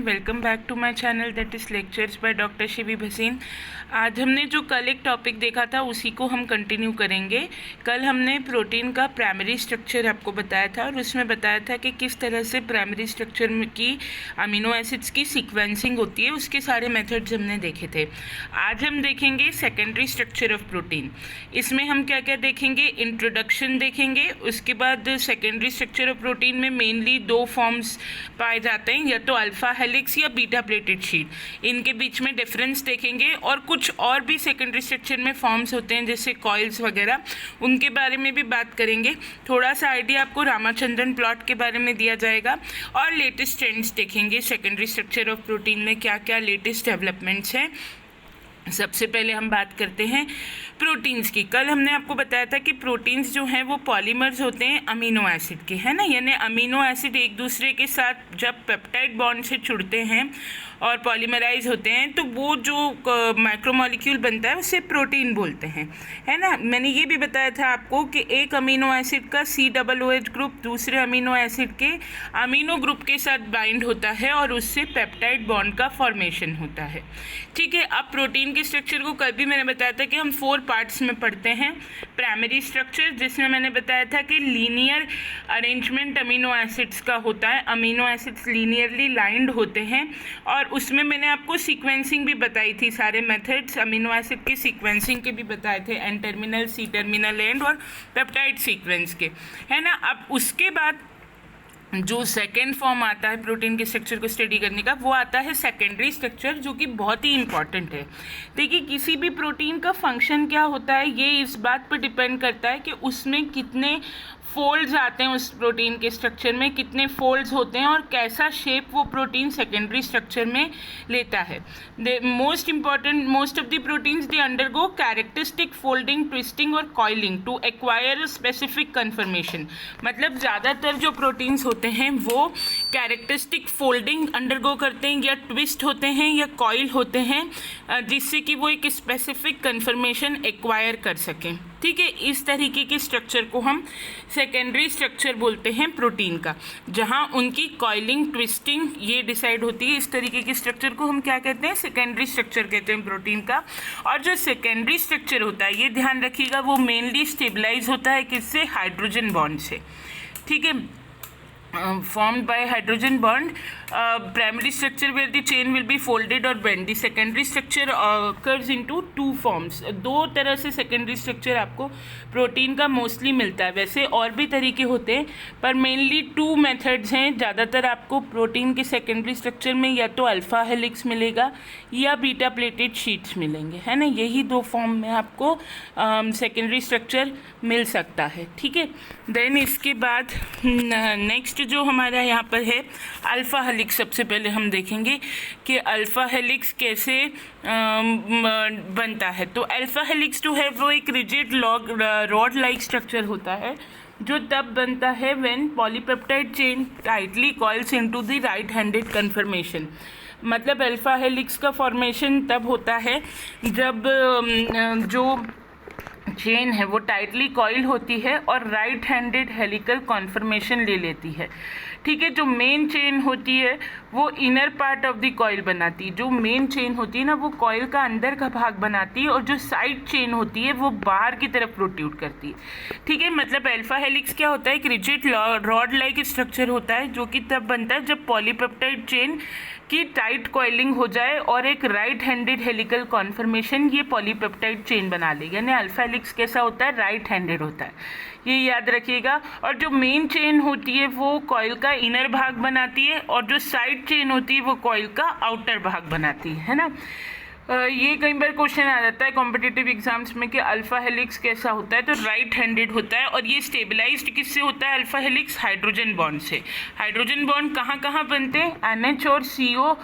Welcome back to my channel that is lectures by doctor Shivi Bhasin. आज हमने जो कल एक टॉपिक देखा था उसी को हम कंटिन्यू करेंगे। कल हमने प्रोटीन का प्राइमरी स्ट्रक्चर आपको बताया था और उसमें बताया था कि किस तरह से प्राइमरी स्ट्रक्चर की अमीनो एसिड्स की सीक्वेंसिंग होती है, उसके सारे मेथड्स हमने देखे थे। आज हम देखेंगे सेकेंडरी स्ट्रक्चर ऑफ प्रोटीन। इसमें हम क्या क्या देखेंगे, इंट्रोडक्शन देखेंगे, उसके बाद सेकेंडरी स्ट्रक्चर ऑफ प्रोटीन में मेनली दो फॉर्म्स पाए जाते हैं, या तो अल्फा हेलिक्स या बीटा प्लेटेड शीट। इनके बीच में डिफरेंस देखेंगे और कुछ और भी सेकेंडरी स्ट्रक्चर में फॉर्म्स होते हैं जैसे कॉइल्स वगैरह, उनके बारे में भी बात करेंगे। थोड़ा सा आइडिया आपको रामाचंद्रन प्लॉट के बारे में दिया जाएगा और लेटेस्ट ट्रेंड्स देखेंगे सेकेंडरी स्ट्रक्चर ऑफ प्रोटीन में क्या क्या लेटेस्ट डेवलपमेंट्स हैं। सबसे पहले हम बात करते हैं प्रोटीन्स की। कल हमने आपको बताया था कि प्रोटीन्स जो हैं वो पॉलीमर्स होते हैं अमीनो एसिड के, है ना। यानी अमीनो एसिड एक दूसरे के साथ जब पेप्टाइड बॉन्ड से जुड़ते हैं और पॉलीमराइज होते हैं तो वो जो माइक्रोमॉलिक्यूल बनता है उसे प्रोटीन बोलते हैं, है ना। मैंने ये भी बताया था आपको कि एक अमीनो एसिड का COOH ग्रुप दूसरे अमीनो एसिड के अमीनो ग्रुप के साथ बाइंड होता है और उससे पेप्टाइड बॉन्ड का फॉर्मेशन होता है। ठीक है, अब प्रोटीन के स्ट्रक्चर को कल भी मैंने बताया था कि हम 4 पार्ट्स में पढ़ते हैं। प्राइमरी स्ट्रक्चर, जिसमें मैंने बताया था कि लीनियर अरेंजमेंट अमीनो एसिड्स का होता है, अमीनो एसिड्स लीनियरली लाइंड होते हैं, और उसमें मैंने आपको सीक्वेंसिंग भी बताई थी, सारे मेथड्स अमीनो एसिड के सीक्वेंसिंग के भी बताए थे, N terminal, C terminal end और पेप्टाइड सीक्वेंस के, है ना। अब उसके बाद जो सेकेंड फॉर्म आता है प्रोटीन के स्ट्रक्चर को स्टडी करने का, वो आता है सेकेंडरी स्ट्रक्चर, जो कि बहुत ही इंपॉर्टेंट है। देखिए, किसी भी प्रोटीन का फंक्शन क्या होता है ये इस बात पर डिपेंड करता है कि उसमें कितने फोल्ड्स आते हैं, उस प्रोटीन के स्ट्रक्चर में कितने फोल्ड्स होते हैं और कैसा शेप वो प्रोटीन सेकेंडरी स्ट्रक्चर में लेता है। Most of the proteins they undergo characteristic folding, twisting और coiling to acquire a specific conformation. मतलब ज़्यादातर जो प्रोटीन्स होते हैं वो कैरेक्टरिस्टिक फोल्डिंग अंडरगो करते हैं, या ट्विस्ट होते हैं, या कॉइल होते हैं, जिससे कि वो एक स्पेसिफिक कन्फर्मेशन एक्वायर कर सकें। ठीक है, इस तरीके के स्ट्रक्चर को हम सेकेंडरी स्ट्रक्चर बोलते हैं प्रोटीन का, जहां उनकी कॉइलिंग, ट्विस्टिंग ये डिसाइड होती है। इस तरीके के स्ट्रक्चर को हम क्या कहते हैं, सेकेंडरी स्ट्रक्चर कहते हैं प्रोटीन का। और जो सेकेंडरी स्ट्रक्चर होता है, ये ध्यान रखिएगा, वो मेनली स्टेबलाइज होता है किससे, हाइड्रोजन बॉन्ड से। ठीक है, formed by hydrogen bond. Primary structure where the chain will be folded or bent. The secondary structure occurs into two forms. दो तरह से secondary structure आपको प्रोटीन का मोस्टली मिलता है। वैसे और भी तरीके होते हैं पर मेनली 2 मेथड्स हैं। ज़्यादातर आपको प्रोटीन के सेकेंडरी स्ट्रक्चर में या तो अल्फा हेलिक्स मिलेगा या बीटा प्लेटेड शीट्स मिलेंगे, है ना। यही 2 फॉर्म में आपको सेकेंडरी स्ट्रक्चर मिल सकता है। ठीक है, देन इसके बाद नेक्स्ट जो हमारा यहाँ पर है अल्फ़ा हेलिक्स। सबसे पहले हम देखेंगे कि अल्फ़ा हेलिक्स कैसे बनता है। तो अल्फ़ा हेलिक्स जो है वो एक रिजिड रॉड लाइक स्ट्रक्चर होता है जो तब बनता है when polypeptide chain tightly coils into the right handed conformation. मतलब अल्फ़ा हेलिक्स का फॉर्मेशन तब होता है जब जो चेन है वो टाइटली कॉइल होती है और राइट हैंडेड हेलिकल कॉन्फर्मेशन ले लेती है। ठीक है, जो मेन चेन होती है वो inner part of the coil बनाती है। जो मेन चेन होती है ना वो कॉइल का अंदर का भाग बनाती है और जो साइड चेन होती है वो बाहर की तरफ प्रोट्रूड करती है। ठीक है, मतलब अल्फा हेलिक्स क्या होता है, एक रिजिड रॉड लाइक स्ट्रक्चर होता है जो कि तब बनता है जब पॉलीपेप्टाइड चेन की टाइट कॉइलिंग हो जाए और एक राइट हैंडेड हेलिकल कॉन्फर्मेशन ये पॉलीपेप्टाइड चेन बना ले। यानी अल्फा हेलिक्स कैसा होता है, राइट हैंडेड होता है, ये याद रखिएगा। और जो मेन चेन होती है वो कॉइल का इनर भाग बनाती है और जो साइड चेन होती है वो कॉइल का आउटर भाग बनाती है ना। ये कई बार क्वेश्चन आ जाता है कॉम्पिटिटिव एग्जाम्स में कि अल्फा हेलिक्स कैसा होता है, तो राइट हैंडेड होता है। और ये स्टेबलाइज्ड किससे होता है अल्फा हेलिक्स, हाइड्रोजन बॉन्ड से। हाइड्रोजन बॉन्ड कहाँ कहाँ बनते हैं, NH और CO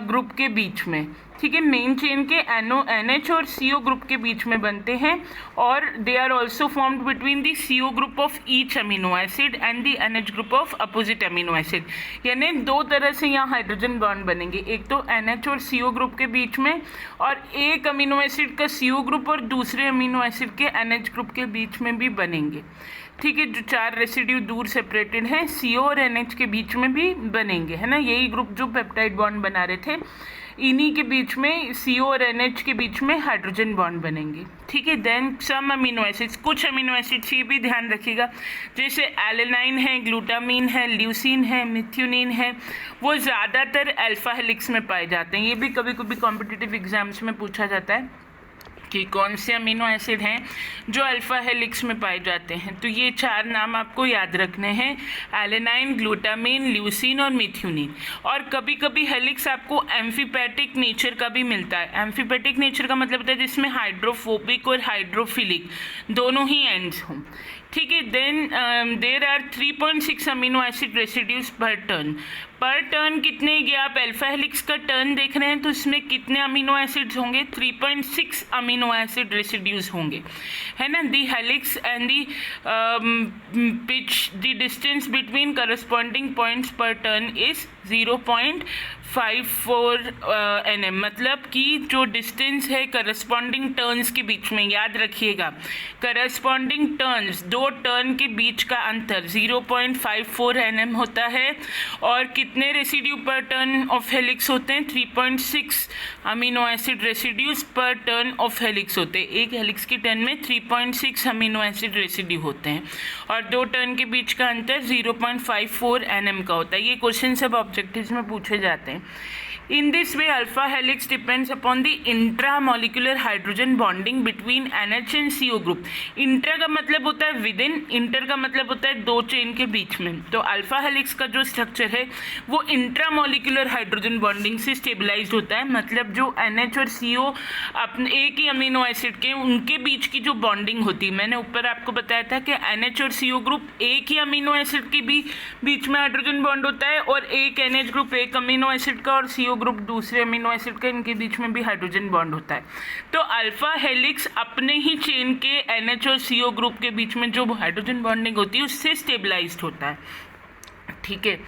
ग्रुप के बीच में। ठीक है, मेन चेन के NH और CO ग्रुप के बीच में बनते हैं और they are also formed between the CO group of each amino acid and the NH group of opposite amino acid. यानी 2 तरह से यहाँ हाइड्रोजन बॉन्ड बनेंगे, एक तो NH और CO ग्रुप के बीच में और एक अमीनो एसिड का CO ग्रुप और दूसरे अमीनो एसिड के NH ग्रुप के बीच में भी बनेंगे। ठीक है, जो 4 रेसिड्यू दूर सेपरेटेड हैं CO और NH के बीच में भी बनेंगे, है ना। यही ग्रुप जो पेप्टाइड बॉन्ड बना रहे थे, इन्हीं के बीच में CO और NH के बीच में हाइड्रोजन बॉन्ड बनेंगे, ठीक है। देन सम अमीनो एसिड्स, कुछ अमीनो एसिड्स ये भी ध्यान रखिएगा, जैसे एलेनाइन है, ग्लूटामीन है, ल्यूसीन है, मिथ्यूनिन है, वो ज़्यादातर अल्फा हेलिक्स में पाए जाते हैं। ये भी कभी कभी कॉम्पिटिटिव एग्जाम्स में पूछा जाता है कि कौन से अमीनो एसिड हैं जो अल्फा हेलिक्स में पाए जाते हैं। तो ये 4 नाम आपको याद रखने हैं, एलेनाइन, ग्लूटामीन, ल्यूसीन और मिथ्यूनिन। और कभी कभी हेलिक्स आपको एम्फीपैथिक नेचर का भी मिलता है। एम्फीपैथिक नेचर का मतलब होता है जिसमें हाइड्रोफोबिक और हाइड्रोफिलिक दोनों ही एंड्स हों, ठीक है। Then there are 3.6 amino acid residues per turn कितने, ये आप अल्फा हेलिक्स का टर्न देख रहे हैं तो इसमें कितने अमीनो एसिड्स होंगे, 3.6 अमीनो एसिड रेसिड्यूज होंगे, है ना। The helix and the pitch the distance between corresponding points पर टर्न इज 0.54 nm, मतलब कि जो डिस्टेंस है करस्पॉन्डिंग टर्न्स के बीच में, याद रखिएगा करस्पॉन्डिंग टर्न्स, 2 टर्न के बीच का अंतर 0.54 nm होता है। और कितने रेसिड्यू पर टर्न ऑफ हेलिक्स होते हैं, 3.6 amino acid residues per turn off helix होते हैं। एक हेलिक्स की टर्न में 3.6 अमीनो एसिड रेसिड्यू होते हैं और 2 टर्न के बीच का अंतर 0.54 nm का होता है। ये क्वेश्चन सब ऑब्जेक्टिव्स में पूछे जाते हैं। In this way, alpha helix depends upon the intramolecular hydrogen bonding between NH and CO group. Intra का मतलब होता है विदिन, इंटर का मतलब होता है 2 चेन के बीच में। तो अल्फा हेलिक्स का जो स्ट्रक्चर है वो इंट्रामोलिकुलर हाइड्रोजन बॉन्डिंग से स्टेबलाइज्ड होता है, मतलब जो NH और CO अपने एक ही अमीनो एसिड के, उनके बीच की जो बॉन्डिंग होती है, मैंने ऊपर आपको बताया था कि NH और CO ग्रुप एक ही अमीनो एसिड के बीच में हाइड्रोजन बॉन्ड होता है, और एक NH ग्रुप एक अमीनो एसिड का और CO ग्रुप दूसरे अमीनो एसिड का, इनके बीच में भी हाइड्रोजन बॉन्ड होता है। तो अल्फा हेलिक्स अपने ही चेन के NH और CO ग्रुप के बीच में जो हाइड्रोजन बॉन्डिंग होती है उससे स्टेबलाइज्ड होता है, ठीक है।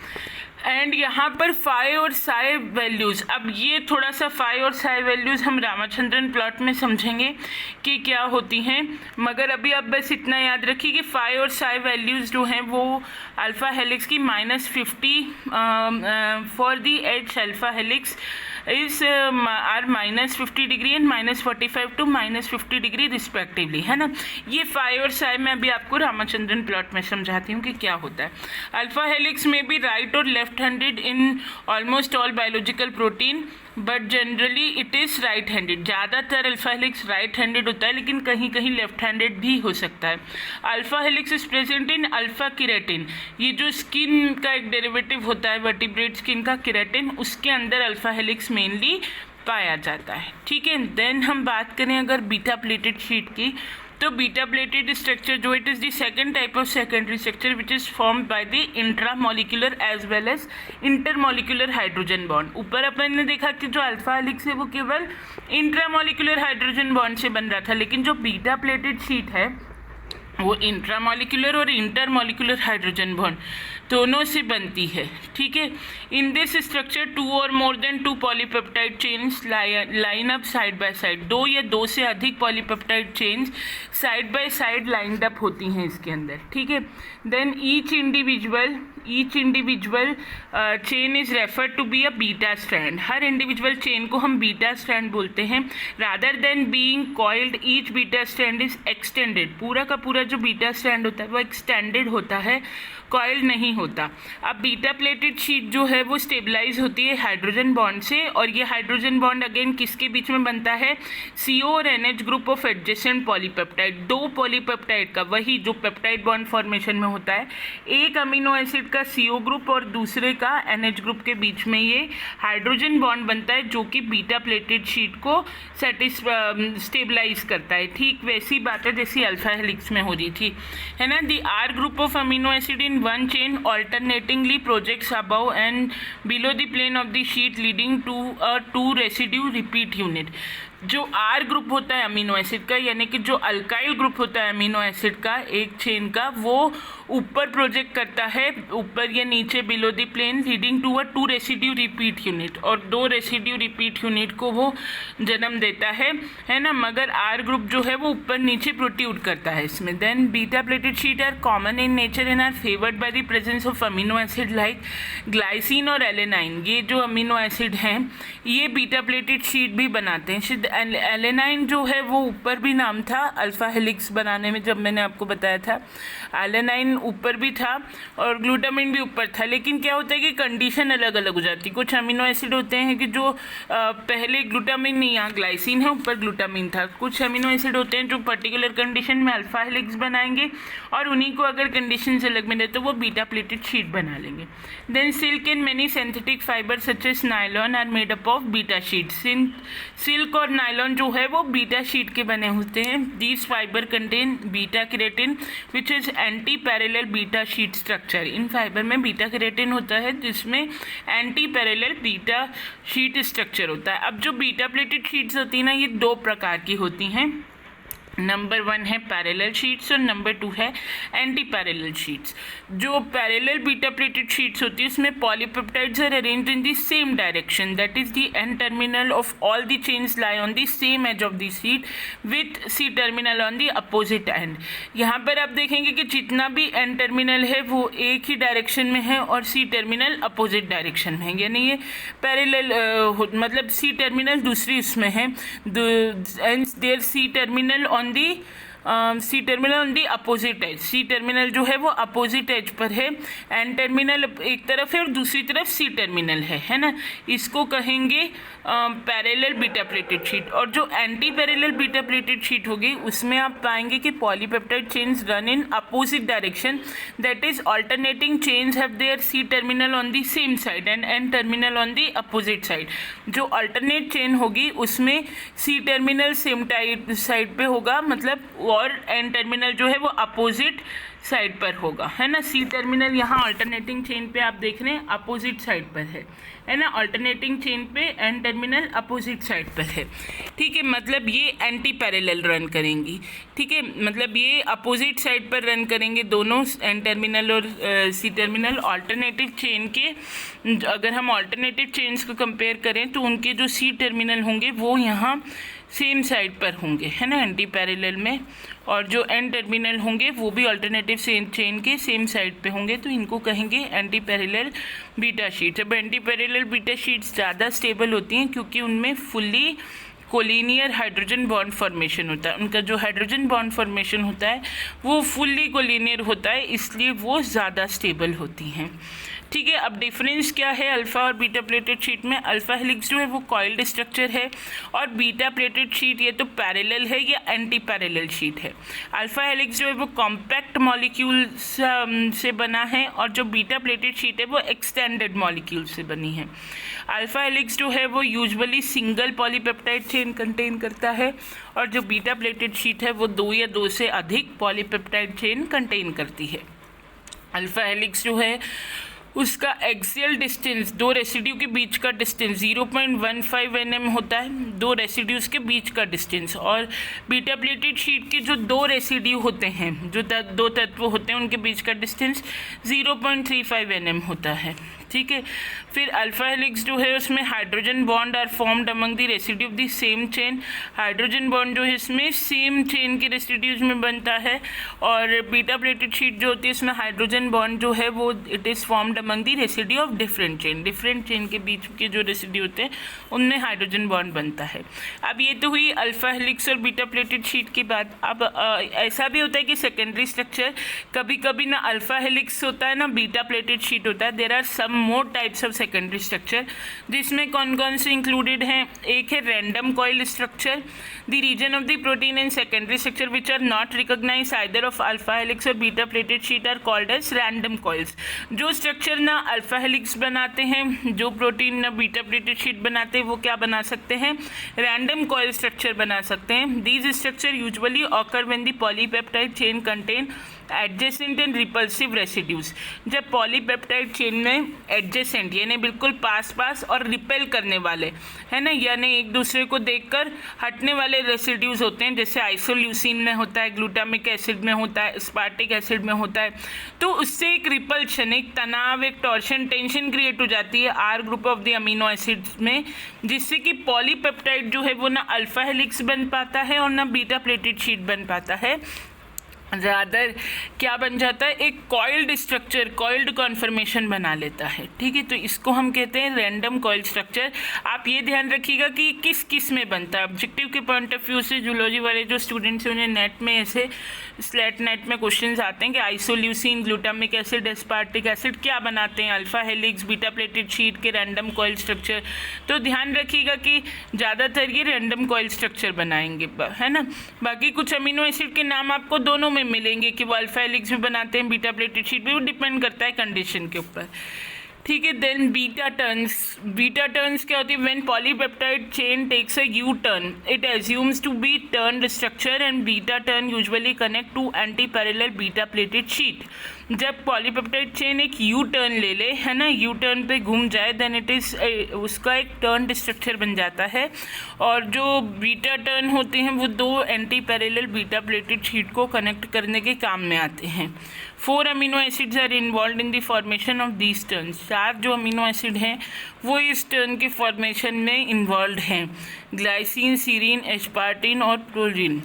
एंड यहाँ पर फाई और साई वैल्यूज़, अब ये थोड़ा सा फाई और साई वैल्यूज़ हम रामाचंद्रन प्लॉट में समझेंगे कि क्या होती हैं, मगर अभी आप बस इतना याद रखिए कि फाई और साई वैल्यूज़ जो हैं वो अल्फ़ा हेलिक्स की -50 for the H alpha helix is R -50 degree and -45 to -50 degree respectively, है ना। ये फाई और साई मैं अभी आपको रामाचंद्रन प्लॉट में समझाती हूँ कि क्या होता है। अल्फा हेलिक्स में भी राइट और left handed in almost all biological protein, but generally it is right handed. ज़्यादातर अल्फा हेलिक्स राइट हैंडेड होता है, लेकिन कहीं कहीं लेफ्ट हैंडेड भी हो सकता है। Alpha helix is present in alpha keratin, ये जो स्किन का एक डेरिवेटिव होता है वर्टिब्रेट स्किन का, केराटिन, उसके अंदर अल्फा हेलिक्स मेनली पाया जाता है, ठीक है। देन हम बात करें अगर बीटा प्लेटेड शीट की, तो बीटा प्लेटेड स्ट्रक्चर जो it is the second type of secondary structure which is formed by the intramolecular as well as intermolecular hydrogen bond. ऊपर अपन ने देखा कि जो अल्फा हेलिक्स है वो केवल इंट्रामोलिकुलर हाइड्रोजन बॉन्ड से बन रहा था, लेकिन जो बीटा प्लेटेड शीट है वो इंट्रामोलिकुलर और इंटरमोलिकुलर हाइड्रोजन बॉन्ड दोनों से बनती है, ठीक है। इन दिस स्ट्रक्चर 2 और more than 2 polypeptide chains line up side by side, 2 या 2 से अधिक polypeptide chains side by side lined up होती हैं इसके अंदर, ठीक है। Then each individual chain is referred to be a beta strand. हर इंडिविजुअल चेन को हम बीटा स्ट्रैंड बोलते हैं। Rather than being coiled, each beta strand is extended. पूरा का पूरा जो बीटा स्ट्रैंड होता है वो एक्सटेंडेड होता है, कॉइल्ड नहीं होता। अब बीटा प्लेटेड शीट जो है वो स्टेबलाइज होती है हाइड्रोजन बॉन्ड से, और ये हाइड्रोजन बॉन्ड अगेन किसके बीच में बनता है, CO और NH group of adjacent polypeptide, 2 polypeptide का, वही जो पेप्टाइड बॉन्ड फॉर्मेशन में होता है, एक अमीनो एसिड का CO ग्रुप और दूसरे का NH ग्रुप के बीच में ये हाइड्रोजन बॉन्ड बनता है, जो कि बीटा प्लेटेड शीट को स्टेबलाइज करता है। ठीक वैसी बात है जैसी अल्फा हेलिक्स में हो रही थी, है ना। दी R group of amino acid in one chain alternatingly projects above and below the plane of the sheet leading to a 2 residue repeat unit। जो R ग्रुप होता है अमीनो एसिड का, यानी कि जो अल्काइल ग्रुप होता है अमीनो एसिड का एक चेन का, वो ऊपर प्रोजेक्ट करता है, ऊपर या नीचे below the plane, leading to a 2 residue repeat unit, और 2 रेसिड्यू रिपीट यूनिट को वो जन्म देता है ना। मगर आर ग्रुप जो है वो ऊपर नीचे प्रोट्यूड करता है इसमें। Then beta pleated sheet are common in nature and are favoured by the presence of amino acid like glycine और एलेनाइन। ये जो अमीनो एसिड हैं ये बीटा प्लेटेड शीट भी बनाते हैं। एलेनाइन जो है वो ऊपर भी नाम था अल्फा हेलिक्स बनाने में, जब मैंने आपको बताया था एलेनाइन ऊपर भी था और ग्लूटामिन भी ऊपर था। लेकिन क्या होता है कि कंडीशन अलग अलग हो जाती है। कुछ अमीनो एसिड होते हैं कि जो पहले ग्लूटामिन नहीं, यहाँ ग्लाइसिन है, ऊपर ग्लूटामिन था। कुछ अमीनो एसिड होते हैं जो पर्टिकुलर कंडीशन में अल्फा हेलिक्स बनाएंगे और उन्हीं को अगर कंडीशन से अलग मिले तो वो बीटा प्लेटेड शीट बना लेंगे। Then silk and many synthetic fibre such as nylon are made up of beta sheet. Silk और नायलॉन जो है वो बीटा शीट के बने होते हैं। These fibre contain beta keratin which is anti parallel beta sheet structure. इन fibre में बीटा केराटिन होता है जिसमें anti parallel beta sheet structure होता है। अब जो बीटा प्लेटेड शीट्स होती हैं ना, ये 2 प्रकार की होती हैं। नंबर 1 है पैरेलल शीट्स और नंबर 2 है एंटी पैरेलल शीट्स। जो पैरेलल बीटा प्लेटेड शीट्स होती है उसमें polypeptides are arranged in the same direction, that is the N terminal of all the chains lie on the same edge of the sheet with C terminal on the opposite end. यहाँ पर आप देखेंगे कि जितना भी and terminal है वो एक ही डायरेक्शन में है और सी टर्मिनल अपोजिट डायरेक्शन में है, यानी ये पैरेलल मतलब सी टर्मिनल दूसरी उसमें है and their C terminal on C terminal on the opposite edge. C terminal जो है वो अपोजिट एज पर है, एंड टर्मिनल एक तरफ है और दूसरी तरफ सी टर्मिनल है ना। इसको कहेंगे पैरेलल बीटा प्लेटेड शीट। और जो anti parallel beta pleated sheet होगी उसमें आप पाएंगे कि polypeptide chains run in opposite direction, that is alternating chains have their C terminal on the same side and N terminal on the opposite side. जो alternate chain होगी उसमें C terminal same side पे होगा, मतलब और N terminal जो है वो अपोजिट साइड पर होगा, है ना। सी टर्मिनल यहाँ अल्टरनेटिंग चेन पे आप देख रहे हैं अपोजिट साइड पर है ना। अल्टरनेटिंग चेन पे एन टर्मिनल अपोजिट साइड पर है, ठीक है। मतलब ये एंटी पैरेलल रन करेंगी, ठीक है। मतलब ये अपोजिट साइड पर रन करेंगे दोनों, एन टर्मिनल और सी टर्मिनल। अल्टरनेटिव चेन के अगर हम अल्टरनेटिव चेन्स को कंपेयर करें तो उनके जो सी टर्मिनल होंगे वो यहाँ सेम साइड पर होंगे, है ना, एंटी पैरेलल में। और जो एन टर्मिनल होंगे वो भी अल्टरनेटिव चेन के सेम साइड पे होंगे, तो इनको कहेंगे एंटी पैरेलल बीटा शीट्स। अब एंटी पैरेलल बीटा शीट्स ज़्यादा स्टेबल होती हैं क्योंकि उनमें fully collinear hydrogen bond formation होता है। उनका जो हाइड्रोजन बॉन्ड फॉर्मेशन होता है वो फुल्ली कोलिनियर होता है, इसलिए वो ज़्यादा स्टेबल होती हैं, ठीक है। अब डिफरेंस क्या है अल्फ़ा और बीटा प्लेटेड शीट में? अल्फ़ा हेलिक्स जो है वो कॉइल्ड स्ट्रक्चर है और बीटा प्लेटेड शीट ये तो पैरेलल है या एंटी पैरेलल शीट है। अल्फ़ा हेलिक्स जो है वो कॉम्पैक्ट मॉलिक्यूल से बना है और जो बीटा प्लेटेड शीट है वो एक्सटेंडेड मॉलिक्यूल से बनी है। अल्फ़ा हेलिक्स जो है वो usually single polypeptide chain contain करता है और जो बीटा प्लेटेड शीट है वो 2 या 2 से अधिक पॉलीपेप्टाइड चेन कंटेन करती है। अल्फ़ा हेलिक्स जो है उसका एक्सियल डिस्टेंस, 2 रेसिड्यू के बीच का डिस्टेंस 0.15 nm होता है, 2 रेसिड्यूज़ के बीच का डिस्टेंस। और बीटा प्लेटेड शीट के जो 2 रेसिड्यू होते हैं, जो 2 तत्व होते हैं, उनके बीच का डिस्टेंस 0.35 nm होता है, ठीक है। फिर अल्फ़ा हेलिक्स जो है उसमें hydrogen bond are formed among the residue of the same chain. Hydrogen bond जो है इसमें सेम चेन के रेसिड्यूज में बनता है। और बीटा प्लेटेड शीट जो होती है इसमें हाइड्रोजन बॉन्ड जो है वो it is formed among the residue of different chain. Different chain के बीच के जो रेसिड्यू होते हैं उनमें हाइड्रोजन बॉन्ड बनता है। अब ये तो हुई अल्फ़ा हेलिक्स और बीटा प्लेटेड शीट की बात। अब ऐसा भी होता है कि सेकेंडरी स्ट्रक्चर कभी कभी ना अल्फ़ा हेलिक्स होता है ना बीटा प्लेटेड शीट होता है। There are some more types of secondary structure, जिसमें कौन कौन से इंक्लूडेड हैं? एक है random coil structure, the region of the protein in secondary structure which are not recognize either of alpha helix और beta pleated sheet are called as random coils. जो structure ना अल्फा हेलिक्स बनाते हैं, जो protein ना beta pleated sheet बनाते हैं, वो क्या बना सकते हैं? रैंडम कॉइल स्ट्रक्चर बना सकते हैं। These structure usually occur when the polypeptide chain contain adjacent and repulsive residues. जब पॉलीपेप्टाइड चेन में एडजेसेंट यानी बिल्कुल पास पास और रिपेल करने वाले है ना, यानी एक दूसरे को देखकर हटने वाले रेसिड्यूज होते हैं, जैसे आइसोल्यूसिन में होता है, ग्लूटामिक एसिड में होता है, स्पार्टिक एसिड में होता है, तो उससे एक रिपल्शन, एक तनाव, एक टॉर्शन, टेंशन क्रिएट हो जाती है R group of the amino acids में, जिससे कि पॉलीपेप्टाइड जो है वो ना अल्फा हेलिक्स बन पाता है और ना बीटा प्लेटेड शीट बन पाता है, ज़्यादातर क्या बन जाता है, एक कॉइल्ड स्ट्रक्चर, कॉइल्ड कॉन्फर्मेशन बना लेता है। ठीक है, तो इसको हम कहते हैं रैंडम कॉइल्ड स्ट्रक्चर। आप ये ध्यान रखिएगा कि किस किस में बनता है। ऑब्जेक्टिव के पॉइंट ऑफ व्यू से जूलॉजी वाले जो स्टूडेंट्स हैं उन्हें नेट में ऐसे स्लेट नेट में क्वेश्चंस आते हैं कि isoleucine, glutamic acid, aspartic acid क्या बनाते हैं, alpha helix, beta pleated sheet के रैंडम कॉइल्ड स्ट्रक्चर। तो ध्यान रखिएगा कि ज़्यादातर ये रैंडम कॉइल्ड स्ट्रक्चर बनाएंगे, है ना। बाकी कुछ अमीनो एसिड के नाम आपको दोनों में मिलेंगे कि वो अल्फा हेलिक्स भी बनाते हैं, बीटा प्लेटेड शीट भी, वो डिपेंड करता है कंडीशन के ऊपर। ठीक है, then beta turns. Beta turns क्या होती है, when polypeptide chain takes a U turn it assumes to be turned structure and beta turn usually connect to anti parallel beta pleated sheet. जब पॉलीपेप्टाइड चेन एक U turn ले ले, है ना, U turn पे घूम जाए, देन इट इज़ उसका एक टर्न्ड स्ट्रक्चर बन जाता है। और जो बीटा टर्न होते हैं वो दो anti parallel beta pleated sheet को कनेक्ट करने के काम में आते हैं। 4 amino acids are involve in the formation of these turns. 4 जो अमीनो एसिड हैं वो इस टर्न के फॉर्मेशन में इन्वॉल्व हैं। ग्लाइसिन, सीरीन, एस्पार्टिन और प्रोलिन,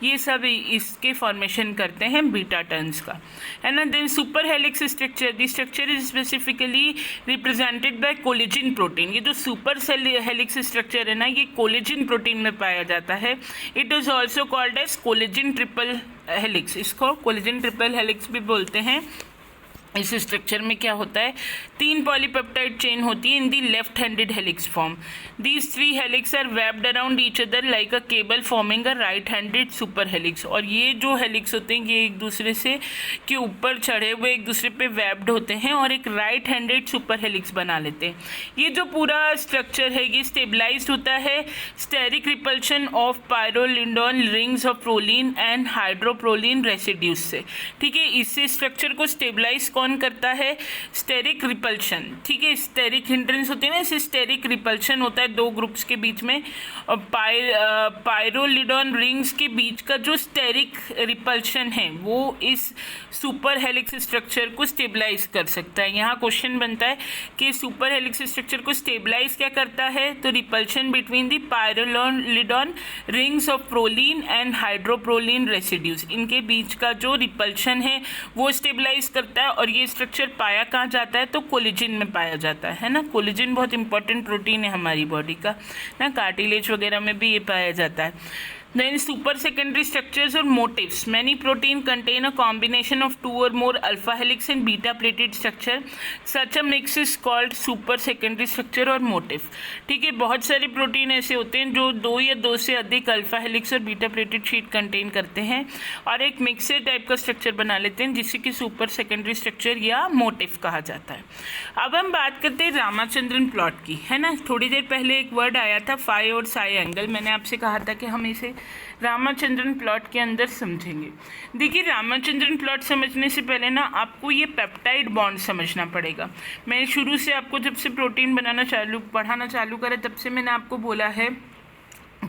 ये सब इसके फॉर्मेशन करते हैं बीटा टर्न्स का, है ना। Then super helix structure, the structure is specifically represented by collagen protein. ये जो सुपर हेलिक्स स्ट्रक्चर है ना, ये कोलेजिन प्रोटीन में पाया जाता है। It is also called as collagen triple helix. इसको कोलेजिन ट्रिपल हेलिक्स भी बोलते हैं। इस स्ट्रक्चर में क्या होता है, 3 पॉलीपेप्टाइड चेन होती है in the left handed helix form. These 3 helix are webbed around each other like a cable forming a right handed super helix. और ये जो हेलिक्स होते हैं ये एक दूसरे से के ऊपर चढ़े हुए एक दूसरे पे वेब्ड होते हैं और एक राइट हैंडेड सुपर हेलिक्स बना लेते हैं। ये जो पूरा स्ट्रक्चर है ये स्टेबलाइज्ड होता है steric repulsion of pyrrolidone rings of proline and hydroxyproline residues से। ठीक है, इससे स्ट्रक्चर को स्टेबलाइज कौन करता है, स्टेरिक रिपल्शन। ठीक है, स्टेरिक हिंड्रेंस होती है ना, इससे स्टेरिक रिपल्शन होता है दो ग्रुप्स के बीच में। और पायरोलिडोन रिंग्स के बीच का जो स्टेरिक रिपल्शन है वो इस सुपर हेलिक्स स्ट्रक्चर को स्टेबलाइज कर सकता है। यहाँ क्वेश्चन बनता है कि सुपर हेलिक्स स्ट्रक्चर को स्टेबलाइज क्या करता है, तो repulsion between the pyrrolidone rings of proline and hydroxyproline residues, इनके बीच का जो रिपल्शन है वो स्टेबलाइज करता है। और ये स्ट्रक्चर पाया कहाँ जाता है, तो कोलेजिन में पाया जाता है ना। कोलेजिन बहुत इंपॉर्टेंट प्रोटीन है हमारी बॉडी का ना, कार्टिलेज वगैरह में भी ये पाया जाता है। Then super secondary structures or motifs. Many protein contain a combination of 2 or more alpha helix and beta plated structure. Such a mix is called super secondary structure or motif. ठीक है, बहुत सारे प्रोटीन ऐसे होते हैं जो 2 या 2 से अधिक अल्फा हेलिक्स और बीटा प्लेटेड शीट कंटेन करते हैं और एक मिक्सर टाइप का स्ट्रक्चर बना लेते हैं जिसे कि सुपर सेकेंडरी स्ट्रक्चर या मोटिफ कहा जाता है। अब हम बात करते हैं रामाचंद्रन प्लॉट की, है ना। थोड़ी देर पहले एक वर्ड आया था फाई और साई एंगल। मैंने आपसे कहा था कि हम इसे रामाचंद्रन प्लॉट के अंदर समझेंगे। देखिए, रामाचंद्रन प्लॉट समझने से पहले ना आपको ये पेप्टाइड बॉन्ड समझना पड़ेगा। मैं शुरू से आपको जब से प्रोटीन पढ़ाना चालू करा तब से मैंने आपको बोला है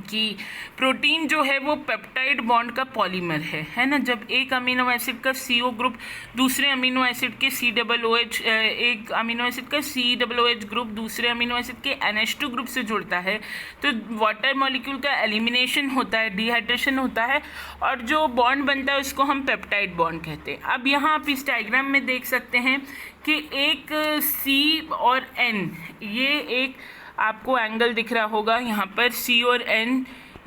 कि प्रोटीन जो है वो पेप्टाइड बॉन्ड का पॉलीमर है ना। जब एक अमीनो एसिड का CO ग्रुप दूसरे अमीनो एसिड के COOH, एक अमीनो एसिड का COOH ग्रुप दूसरे अमीनो एसिड के NH2 ग्रुप से जुड़ता है तो वाटर मॉलिक्यूल का एलिमिनेशन होता है, डिहाइड्रेशन होता है और जो बॉन्ड बनता है उसको हम पेप्टाइड बॉन्ड कहते हैं। अब यहाँ आप इस डायग्राम में देख सकते हैं कि एक C और N, ये एक आपको एंगल दिख रहा होगा यहाँ पर C और N,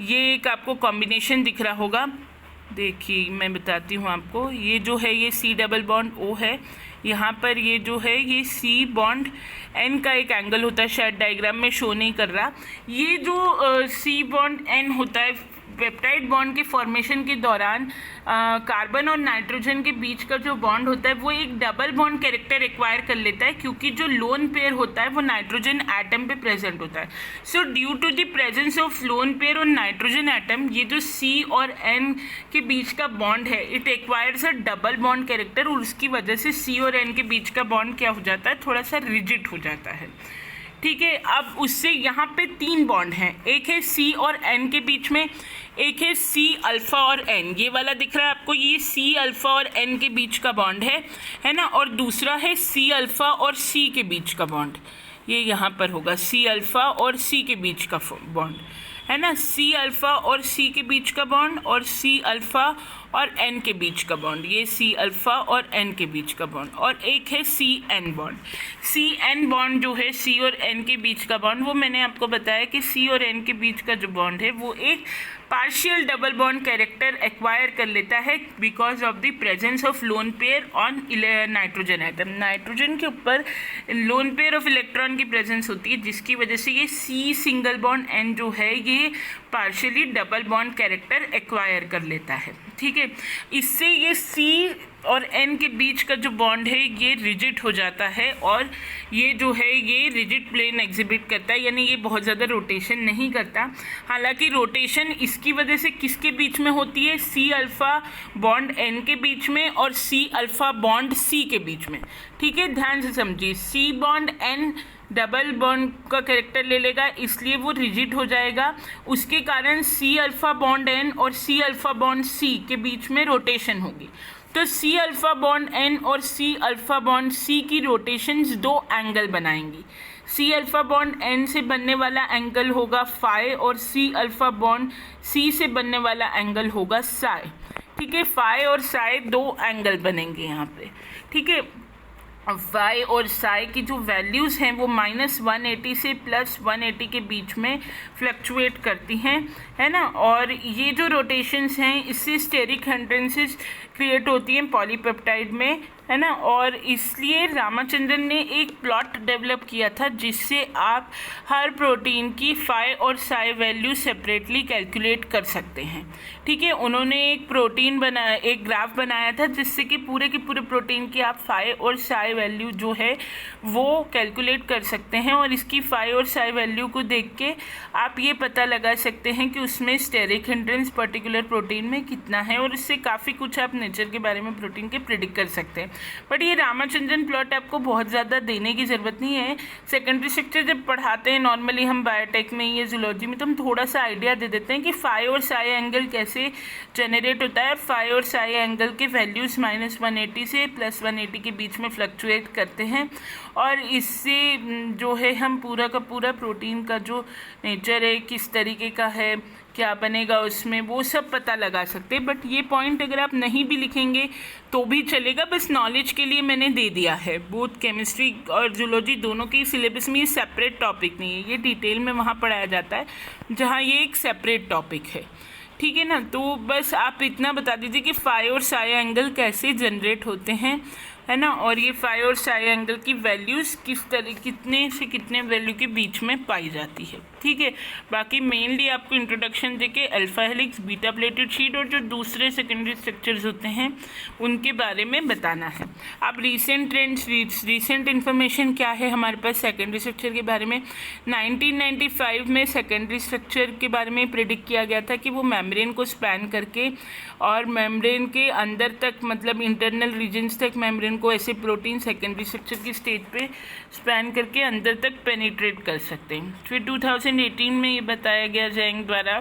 ये एक आपको कॉम्बिनेशन दिख रहा होगा। देखिए मैं बताती हूँ आपको, ये जो है ये C डबल बॉन्ड O है, यहाँ पर ये जो है ये C बॉन्ड N का एक एंगल होता है, शायद डायग्राम में शो नहीं कर रहा। ये जो C बॉन्ड N होता है पेप्टाइड बॉन्ड के फॉर्मेशन के दौरान कार्बन और नाइट्रोजन के बीच का जो बॉन्ड होता है वो एक डबल बॉन्ड कैरेक्टर एक्वायर कर लेता है, क्योंकि जो लोन पेयर होता है वो नाइट्रोजन एटम पे प्रेजेंट होता है. So due to the presence of lone pair और नाइट्रोजन एटम, ये जो C और N के बीच का बॉन्ड है it acquires a double bond character, और उसकी वजह से C और N के बीच का बॉन्ड क्या हो जाता है, थोड़ा सा रिजिड हो जाता है. ठीक है, अब उससे यहाँ पे 3 बॉन्ड हैं. एक है C और N के बीच में, एक है C अल्फ़ा और N, ये वाला दिख रहा है आपको, ये C अल्फ़ा और N के बीच का बॉन्ड है ना. और दूसरा है C अल्फ़ा और C के बीच का बॉन्ड, ये यहाँ पर होगा C अल्फ़ा और C के बीच का बॉन्ड है ना. C अल्फ़ा और C के बीच का बॉन्ड और C अल्फ़ा और N के बीच का बॉन्ड, ये C अल्फ़ा और N के बीच का बॉन्ड. और एक है C N bond. C N bond जो है C और N के बीच का बॉन्ड, वो मैंने आपको बताया कि C और N के बीच का जो बॉन्ड है वो एक partial double bond character acquire कर लेता है because of the presence of lone pair on nitrogen atom. Nitrogen के ऊपर लोन पेयर ऑफ इलेक्ट्रॉन की प्रेजेंस होती है, जिसकी वजह से ये C सिंगल बॉन्ड N जो है ये partially double bond character acquire कर लेता है. ठीक है, इससे ये C और N के बीच का जो बॉन्ड है ये रिजिड हो जाता है, और ये जो है ये रिजिड प्लेन एग्जिबिट करता है, यानी ये बहुत ज़्यादा रोटेशन नहीं करता. हालांकि रोटेशन इसकी वजह से किसके बीच में होती है, C अल्फ़ा बॉन्ड N के बीच में और C अल्फ़ा बॉन्ड C के बीच में. ठीक है, ध्यान से समझिए. C bond N double bond का कैरेक्टर ले लेगा, इसलिए वो रिजिड हो जाएगा. उसके कारण C अल्फ़ा बॉन्ड N और C अल्फ़ा बॉन्ड C के बीच में रोटेशन होगी. तो C अल्फ़ा बॉन्ड N और C अल्फ़ा बॉन्ड C की रोटेशंस 2 एंगल बनाएंगी. C अल्फ़ा बॉन्ड N से बनने वाला एंगल होगा फाई और C अल्फ़ा बॉन्ड C से बनने वाला एंगल होगा साई. ठीक है, फाई और साई 2 एंगल बनेंगे यहाँ पे. ठीक है, वाई और साई की जो वैल्यूज़ हैं वो -180 से +180 के बीच में फ्लक्चुएट करती हैं, है ना. और ये जो रोटेशंस हैं इससे स्टेरिक हिंड्रेंसेस क्रिएट होती हैं पॉलीपेप्टाइड में, है ना. और इसलिए रामाचंद्रन ने एक प्लॉट डेवलप किया था जिससे आप हर प्रोटीन की फाई और साई वैल्यू सेपरेटली कैलकुलेट कर सकते हैं. ठीक है, उन्होंने एक ग्राफ बनाया था जिससे कि पूरे के पूरे प्रोटीन की आप फाई और साई वैल्यू जो है वो कैलकुलेट कर सकते हैं, और इसकी फाई और साई वैल्यू को देख के आप ये पता लगा सकते हैं कि उसमें स्टेरिक हिंड्रेंस पर्टिकुलर प्रोटीन में कितना है, और इससे काफ़ी कुछ आप नेचर के बारे में प्रोटीन के प्रिडिक्ट कर सकते हैं. बट ये रामाचंद्रन प्लॉट आपको बहुत ज़्यादा देने की ज़रूरत नहीं है. सेकेंडरी स्ट्रक्चर जब पढ़ाते हैं नॉर्मली हम बायोटेक में या जूलॉजी में, तो हम थोड़ा सा आइडिया दे देते हैं कि फाई और साई एंगल कैसे जनरेट होता है. फाई और साई एंगल के वैल्यूज़ -180 से +180 के बीच में फ्लक्चुएट करते हैं, और इससे जो है हम पूरा का पूरा प्रोटीन का जो नेचर है, किस तरीके का है, क्या बनेगा उसमें, वो सब पता लगा सकते हैं. बट ये पॉइंट अगर आप नहीं भी लिखेंगे तो भी चलेगा, बस नॉलेज के लिए मैंने दे दिया है. बोथ केमिस्ट्री और जूलॉजी दोनों के सिलेबस में ये सेपरेट टॉपिक नहीं है, ये डिटेल में वहाँ पढ़ाया जाता है जहाँ ये एक सेपरेट टॉपिक है. ठीक है ना, तो बस आप इतना बता दीजिए कि फाई और साई एंगल कैसे जनरेट होते हैं, है ना. और ये फाई और साई एंगल की वैल्यूज़ कितने से कितने वैल्यू के बीच में पाई जाती है. ठीक है, बाकी मेनली आपको इंट्रोडक्शन देके alpha helix, beta pleated sheet और जो दूसरे सेकेंडरी स्ट्रक्चर्स होते हैं उनके बारे में बताना है. अब रीसेंट ट्रेंड्स, रीसेंट इन्फॉर्मेशन क्या है हमारे पास सेकेंडरी स्ट्रक्चर के बारे में. 1995 में सेकेंडरी स्ट्रक्चर के बारे में प्रेडिक्ट किया गया था कि वो मेम्ब्रेन को स्पैन करके और मेम्ब्रेन के अंदर तक, मतलब इंटरनल रीजन्स तक मेम्ब्रेन को ऐसे प्रोटीन सेकेंडरी स्ट्रक्चर की स्टेज पे स्पैन करके अंदर तक पेनिट्रेट कर सकते हैं. फिर 2018 में ये बताया गया जैंग द्वारा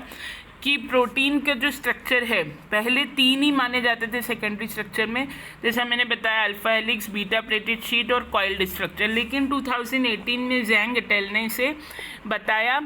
कि प्रोटीन का जो स्ट्रक्चर है, पहले 3 ही माने जाते थे सेकेंडरी स्ट्रक्चर में, जैसा मैंने बताया alpha helix, beta pleated sheet और कॉइल्ड स्ट्रक्चर. लेकिन 2018 में जैंग एटेल ने इसे बताया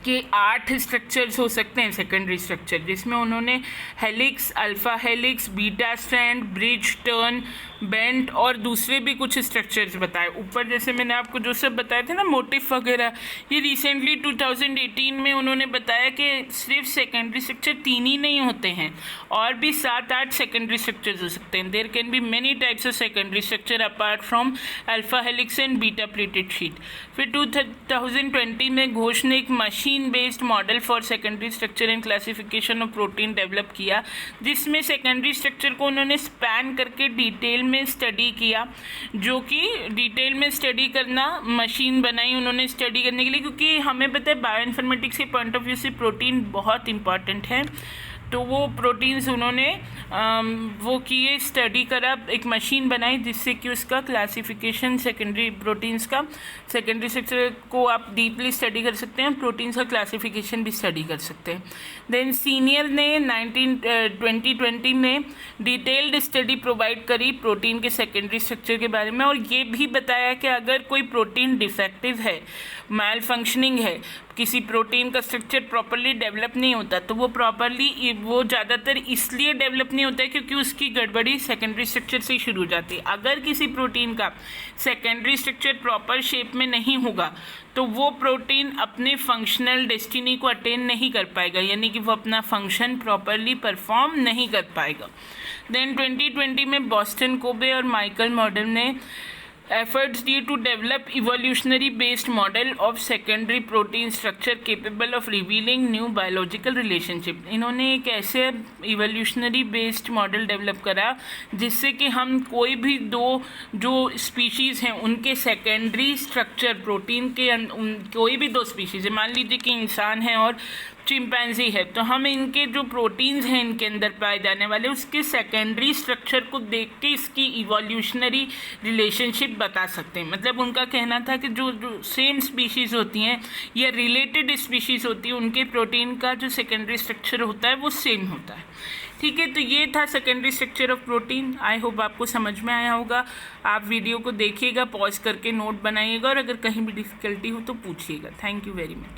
कि 8 स्ट्रक्चर्स हो सकते हैं सेकेंडरी स्ट्रक्चर, जिसमें उन्होंने helix, alpha helix, beta strand, bridge, turn, bent और दूसरे भी कुछ स्ट्रक्चर्स बताए. ऊपर जैसे मैंने आपको जो सब बताए थे ना, मोटिफ वगैरह, ये रिसेंटली 2018 में उन्होंने बताया कि सिर्फ सेकेंडरी स्ट्रक्चर 3 ही नहीं होते हैं, और भी 7-8 सेकेंडरी स्ट्रक्चर्स हो सकते हैं. There can be many types of secondary structure apart from alpha helix and beta pleated sheet. फिर 2020 में घोष ने एक machine based model for secondary structure and classification of protein develop किया, जिसमें सेकेंडरी स्ट्रक्चर को उन्होंने स्पैन करके डिटेल में स्टडी किया, जो कि डिटेल में स्टडी करना मशीन बनाई उन्होंने स्टडी करने के लिए, क्योंकि हमें पता है बायो इन्फॉर्मेटिक्स के पॉइंट ऑफ व्यू से प्रोटीन बहुत इंपॉर्टेंट है। तो वो प्रोटीन्स उन्होंने वो किए, स्टडी करा, एक मशीन बनाई जिससे कि उसका क्लासिफिकेशन सेकेंडरी प्रोटीन्स का सेकेंडरी स्ट्रक्चर को आप डीपली स्टडी कर सकते हैं, प्रोटीन्स का क्लासिफिकेशन भी स्टडी कर सकते हैं। देन सीनियर ने 2020 में डिटेल्ड स्टडी प्रोवाइड करी प्रोटीन के सेकेंडरी स्ट्रक्चर के बारे में, और ये भी बताया कि अगर कोई प्रोटीन डिफेक्टिव है, मैल फंक्शनिंग है, किसी प्रोटीन का स्ट्रक्चर प्रॉपरली डेवलप नहीं होता, तो वो ज़्यादातर इसलिए डेवलप नहीं होता है क्योंकि उसकी गड़बड़ी सेकेंडरी स्ट्रक्चर से ही शुरू हो जाती है। अगर किसी प्रोटीन का सेकेंडरी स्ट्रक्चर प्रॉपर शेप में नहीं होगा तो वो प्रोटीन अपने फंक्शनल डेस्टिनी को अटेन नहीं कर पाएगा, यानी कि वो अपना फंक्शन प्रॉपरली परफॉर्म नहीं कर पाएगा। देन 2020 में बॉस्टन कोबे और माइकल मॉडल ने efforts due to develop evolutionary based model of secondary protein structure capable of revealing new biological relationship। इन्होंने एक ऐसे evolutionary based model डेवलप करा जिससे कि हम कोई भी दो जो स्पीशीज़ हैं उनके सेकेंडरी स्ट्रक्चर प्रोटीन के कोई भी दो स्पीशीज़ है, मान लीजिए कि इंसान है और चिंपैंजी है, तो हम इनके जो प्रोटीन्स हैं इनके अंदर पाए जाने वाले उसके सेकेंडरी स्ट्रक्चर को देख के इसकी इवोल्यूशनरी रिलेशनशिप बता सकते हैं। मतलब उनका कहना था कि जो सेम स्पीशीज़ होती हैं या रिलेटेड स्पीशीज़ होती है उनके प्रोटीन का जो सेकेंडरी स्ट्रक्चर होता है वो सेम होता है। ठीक है, तो ये था secondary structure of protein. I hope आपको समझ में आया होगा। आप वीडियो को देखिएगा, पॉज करके नोट बनाइएगा, और अगर कहीं भी डिफ़िकल्टी हो तो पूछिएगा। Thank you very much.